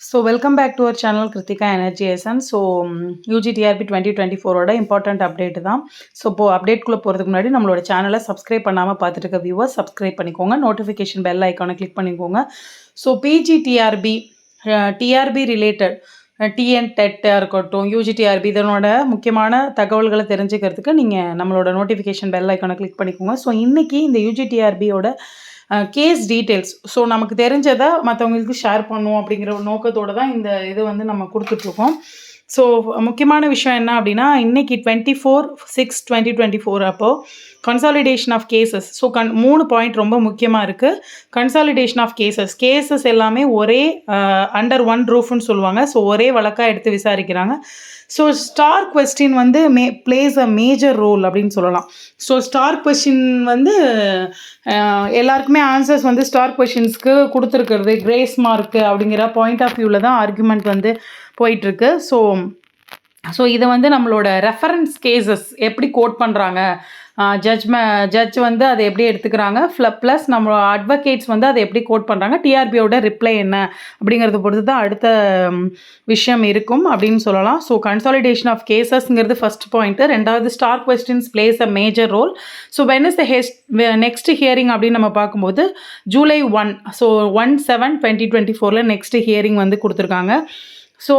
So welcome back to our channel Kritika Energy SN. So UGTRB 2024 ஓட important update தான். So இப்போ அப்டேட்குள்ளே போகிறதுக்கு முன்னாடி நம்மளோட சேனலை சப்ஸ்கிரைப் பண்ணாமல் பார்த்துட்டு இருக்க வியூவர்ஸ் சப்ஸ்கிரைப் பண்ணிக்கோங்க, நோட்டிஃபிகேஷன் பெல் ஐக்கானை கிளிக் பண்ணிக்கோங்க. So PGTRB TRB related TN டெட்டாக இருக்கட்டும், யூஜிடிஆர்பி இதனோட முக்கியமான தகவல்களை தெரிஞ்சுக்கிறதுக்கு நீங்கள் நம்மளோட நோட்டிஃபிகேஷன் பெல் ஐக்கானை கிளிக் பண்ணிக்கோங்க. ஸோ இன்றைக்கி இந்த யூஜிடிஆர்பியோட கேஸ் டீட்டெயில்ஸ் நமக்கு தெரிஞ்சதை மற்றவங்களுக்கு ஷேர் பண்ணுவோம் அப்படிங்கிற ஒரு நோக்கத்தோடு தான் இந்த இது நம்ம கொடுத்துட்ருக்கோம். ஸோ முக்கியமான விஷயம் என்ன அப்படின்னா, இன்றைக்கி 24/6/2024 அப்போது consolidation of cases. So 3 point ரொம்ப முக்கியமாக இருக்குது. கன்சாலிடேஷன் ஆஃப் கேசஸ் எல்லாமே ஒரே அண்டர் ஒன் ரூஃப்னு சொல்லுவாங்க. ஸோ ஒரே வழக்காக எடுத்து விசாரிக்கிறாங்க. So star question plays a major role அப்படின்னு சொல்லலாம். ஸோ ஸ்டார் கொஸ்டின் எல்லாருக்குமே ஆன்சர்ஸ் ஸ்டார் கொஸ்டின்ஸ்க்கு கொடுத்துருக்கிறது கிரேஸ் மார்க்கு அப்படிங்கிற பாயிண்ட் ஆஃப் வியூவில் தான் ஆர்குமெண்ட் போயிட்டுருக்கு. ஸோ இதை நம்மளோட ரெஃபரன்ஸ் கேசஸ் எப்படி கோட் பண்ணுறாங்க, ஜட்ஜ் அதை எப்படி எடுத்துக்கிறாங்க, ப்ளஸ் நம்ம அட்வொகேட்ஸ் அதை எப்படி கோட் பண்ணுறாங்க, டிஆர்பியோட ரிப்ளை என்ன அப்படிங்கிறத பொறுத்து தான் அடுத்த விஷயம் இருக்கும் அப்படின்னு சொல்லலாம். ஸோ கன்சாலிடேஷன் ஆஃப் கேசஸ்ங்கிறது ஃபர்ஸ்ட் பாயிண்ட்டு. ரெண்டாவது star questions plays a major role. So when is the next hearing அப்படின்னு நம்ம பார்க்கும்போது July 1. ஸோ 1/7/2024 நெக்ஸ்ட் ஹியரிங் கொடுத்துருக்காங்க. ஸோ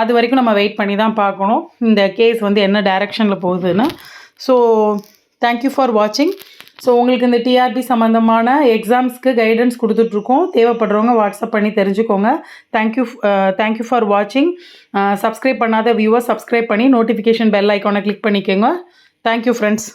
அது வரைக்கும் நம்ம வெயிட் பண்ணி தான் பார்க்கணும் இந்த கேஸ் என்ன டைரெக்ஷனில் போகுதுன்னு. ஸோ தேங்க்யூ ஃபார் வாட்சிங். ஸோ உங்களுக்கு இந்த டிஆர்பி சம்மந்தமான எக்ஸாம்ஸ்க்கு கைடன்ஸ் கொடுத்துட்ருக்கோம். தேவைப்படுறவங்க வாட்ஸ்அப் பண்ணி தெரிஞ்சுக்கோங்க. தேங்க்யூ ஃபார் வாட்சிங். சப்ஸ்கிரைப் பண்ணாத வியூவர்ஸ் சப்ஸ்கிரைப் பண்ணி நோட்டிஃபிகேஷன் பெல் ஐக்கானை கிளிக் பண்ணிக்கோங்க. Thank you friends.